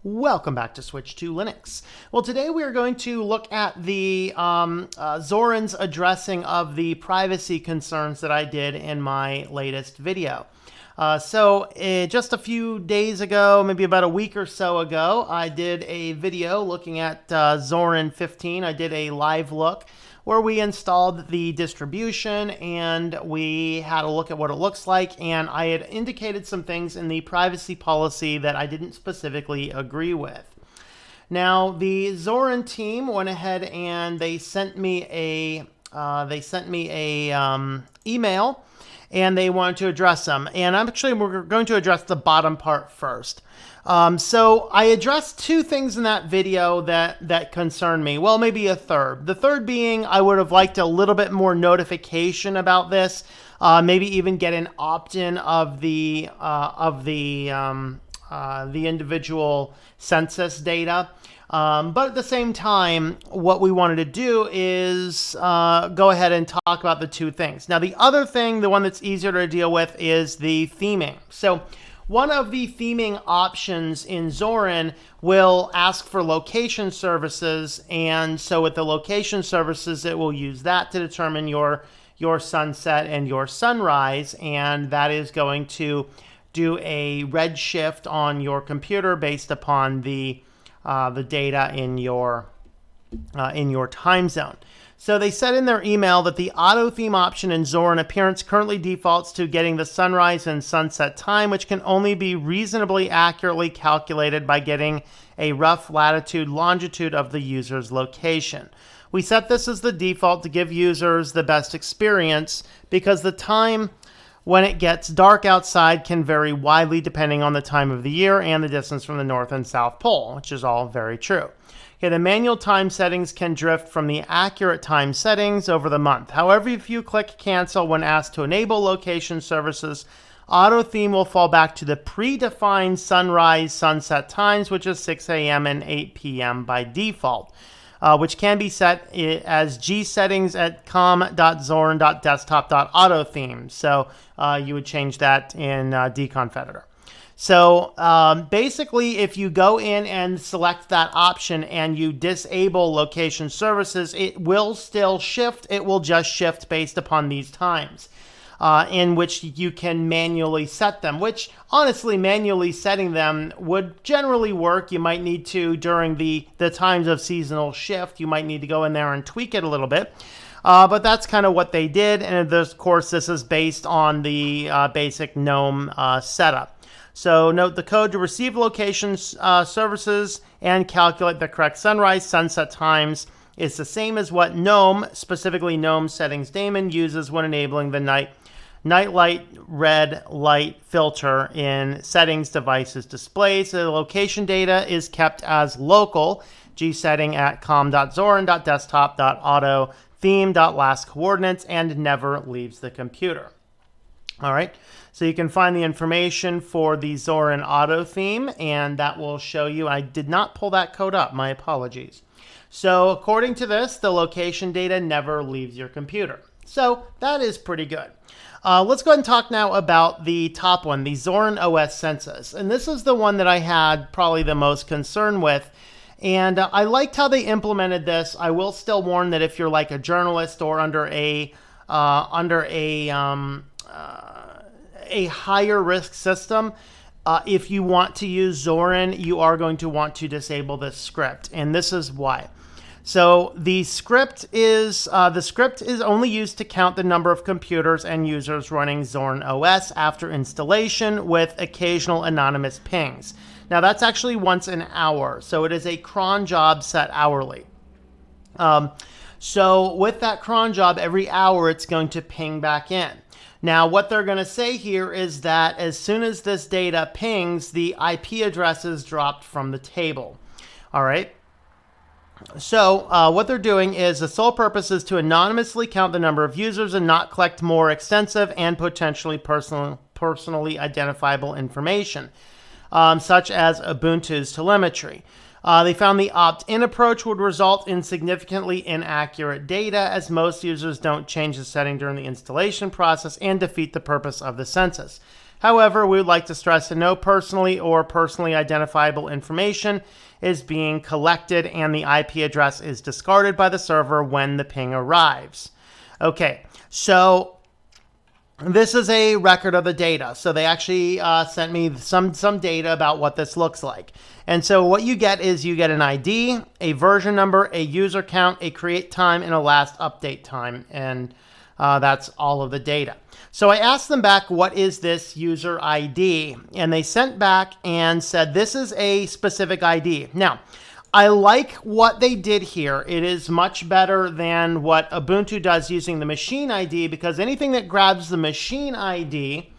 Welcome back to Switch to Linux. Well, today we are going to look at the Zorin's addressing of the privacy concerns that I did in my latest video. Just a few days ago, maybe about a week or so ago, I did a video looking at Zorin 15. I did a live look where we installed the distribution and we had a look at what it looks like, and I had indicated some things in the privacy policy that I didn't specifically agree with. Now, the Zorin team went ahead and they sent me a email, and they wanted to address them. And we're going to address the bottom part first. So I addressed two things in that video that concern me. Well, maybe a third. The third being I would have liked a little bit more notification about this. Maybe even get an opt-in of the individual census data. But at the same time, what we wanted to do is go ahead and talk about the two things. Now, the other thing, the one that's easier to deal with, is the theming. So one of the theming options in Zorin will ask for location services. And so with the location services, it will use that to determine your sunset and your sunrise. And that is going to do a redshift on your computer based upon the data in your time zone. So they said in their email that the auto theme option in Zorin Appearance currently defaults to getting the sunrise and sunset time, which can only be reasonably accurately calculated by getting a rough latitude longitude of the user's location. We set this as the default to give users the best experience because the time when it gets dark outside can vary widely depending on the time of the year and the distance from the North and South Pole, which is all very true. Okay, the manual time settings can drift from the accurate time settings over the month. However, if you click cancel when asked to enable location services, auto theme will fall back to the predefined sunrise sunset times, which is 6 a.m. and 8 p.m. by default. Which can be set as G settings at com.zorin.desktop.autotheme. So you would change that in dconf editor. So basically, if you go in and select that option and you disable location services, it will still shift. It will just shift based upon these times. In which you can manually set them, which honestly, manually setting them would generally work. You might need to, during the times of seasonal shift, you might need to go in there and tweak it a little bit. But that's kind of what they did. And of course, this is based on the basic GNOME setup. So note the code to receive location services and calculate the correct sunrise, sunset times is the same as what GNOME, specifically GNOME settings daemon, uses when enabling the nightlight red light filter in settings, devices, displays. The location data is kept as local, G setting at com.zorin.desktop.auto theme.last coordinates, and never leaves the computer. All right, so you can find the information for the Zorin auto theme, and that will show you. I did not pull that code up, my apologies. So according to this, the location data never leaves your computer. So that is pretty good. Let's go ahead and talk now about the top one, the zorin-os-census. And this is the one that I had probably the most concern with. And I liked how they implemented this. I will still warn that if you're like a journalist or under a higher risk system, if you want to use Zorin, you are going to want to disable this script. And this is why. So the script is only used to count the number of computers and users running Zorin OS after installation, with occasional anonymous pings. Now that's actually once an hour, so it is a cron job set hourly. So with that cron job, every hour it's going to ping back in. Now what they're going to say here is that as soon as this data pings, the IP address is dropped from the table. All right. So what they're doing is the sole purpose is to anonymously count the number of users and not collect more extensive and potentially personally identifiable information, such as Ubuntu's telemetry. They found the opt-in approach would result in significantly inaccurate data, as most users don't change the setting during the installation process and defeat the purpose of the census. However, we would like to stress that no personally or personally identifiable information is being collected and the IP address is discarded by the server when the ping arrives. Okay, so this is a record of the data. So they actually sent me some data about what this looks like. And so what you get is you get an ID, a version number, a user count, a create time, and a last update time. And that's all of the data. So I asked them back, what is this user ID? And they sent back and said, this is a specific ID. Now, I like what they did here. It is much better than what Ubuntu does using the machine ID, because anything that grabs the machine ID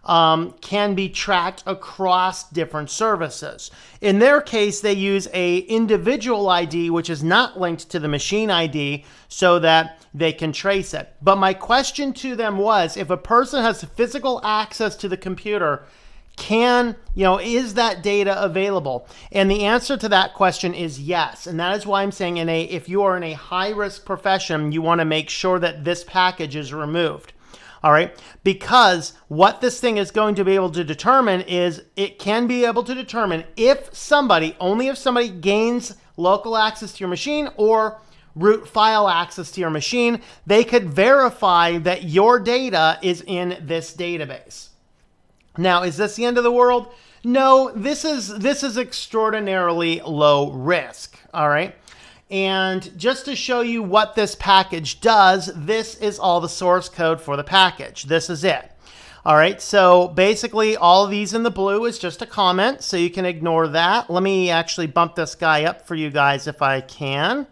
can be tracked across different services. In their case, they use a individual ID, which is not linked to the machine ID, so that they can trace it. But my question to them was, if a person has physical access to the computer, is that data available? And the answer to that question is yes. And that is why I'm saying if you are in a high-risk profession, you want to make sure that this package is removed. All right, because what this thing is going to be able to determine is it can be able to determine only if somebody gains local access to your machine or root file access to your machine, they could verify that your data is in this database. Now, is this the end of the world? No, this is extraordinarily low risk. All right. And just to show you what this package does, this is all the source code for the package. This is it. All right, so basically all of these in the blue is just a comment, so you can ignore that. Let me actually bump this guy up for you guys if I can.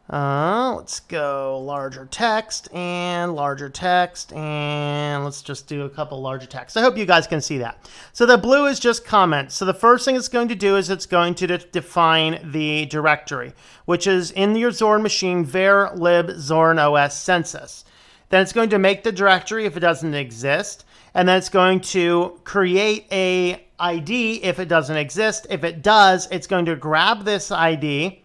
Let's go larger text, and let's just do a couple larger text. I hope you guys can see that. So the blue is just comments. So the first thing it's going to do is it's going to define the directory, which is in your Zorin machine, var lib zorin-os-census. Then it's going to make the directory if it doesn't exist, and then it's going to create a ID if it doesn't exist. If it does, it's going to grab this ID.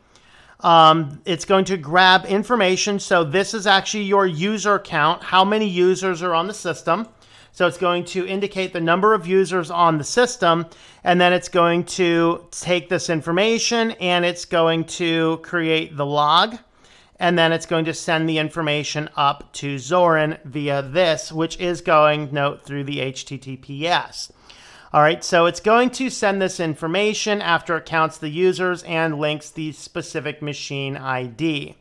It's going to grab information. So this is actually your user count, how many users are on the system. So it's going to indicate the number of users on the system, and then it's going to take this information and it's going to create the log, and then it's going to send the information up to Zorin via this, which is going, note, through the HTTPS. All right, so it's going to send this information after it counts the users and links the specific machine ID.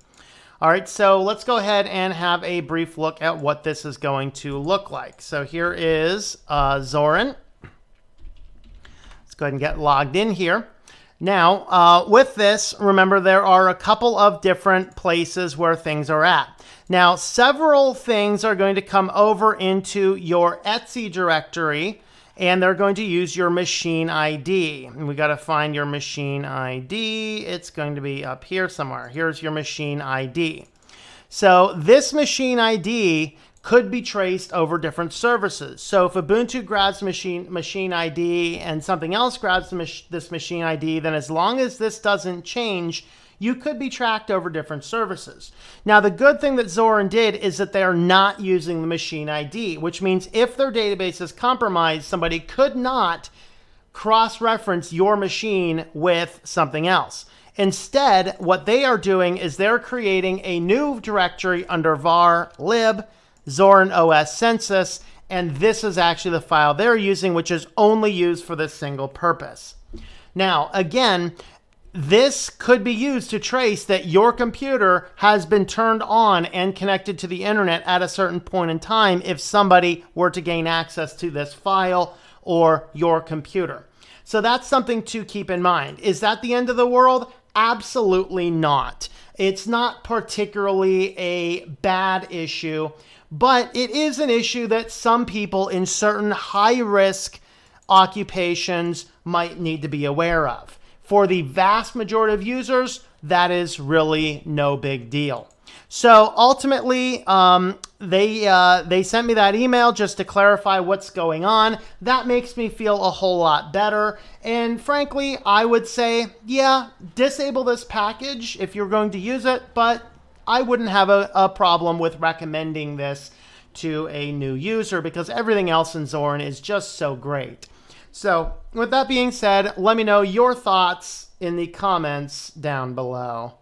All right, so let's go ahead and have a brief look at what this is going to look like. So here is Zorin. Let's go ahead and get logged in here. Now, with this, remember there are a couple of different places where things are at. Now, several things are going to come over into your Etsy directory, and they're going to use your machine ID. And we got to find your machine ID. It's going to be up here somewhere. Here's your machine ID. So this machine ID could be traced over different services. So if Ubuntu grabs machine ID and something else grabs this machine ID, then as long as this doesn't change, you could be tracked over different services. Now, the good thing that Zorin did is that they are not using the machine ID, which means if their database is compromised, somebody could not cross-reference your machine with something else. Instead, what they are doing is they're creating a new directory under var lib zorin-os-census, and this is actually the file they're using, which is only used for this single purpose. Now, again, this could be used to trace that your computer has been turned on and connected to the internet at a certain point in time if somebody were to gain access to this file or your computer. So that's something to keep in mind. Is that the end of the world? Absolutely not. It's not particularly a bad issue, but it is an issue that some people in certain high-risk occupations might need to be aware of. For the vast majority of users, that is really no big deal. So ultimately, they sent me that email just to clarify what's going on. That makes me feel a whole lot better. And frankly, I would say, yeah, disable this package if you're going to use it, but I wouldn't have a problem with recommending this to a new user because everything else in Zorin is just so great. So with that being said, let me know your thoughts in the comments down below.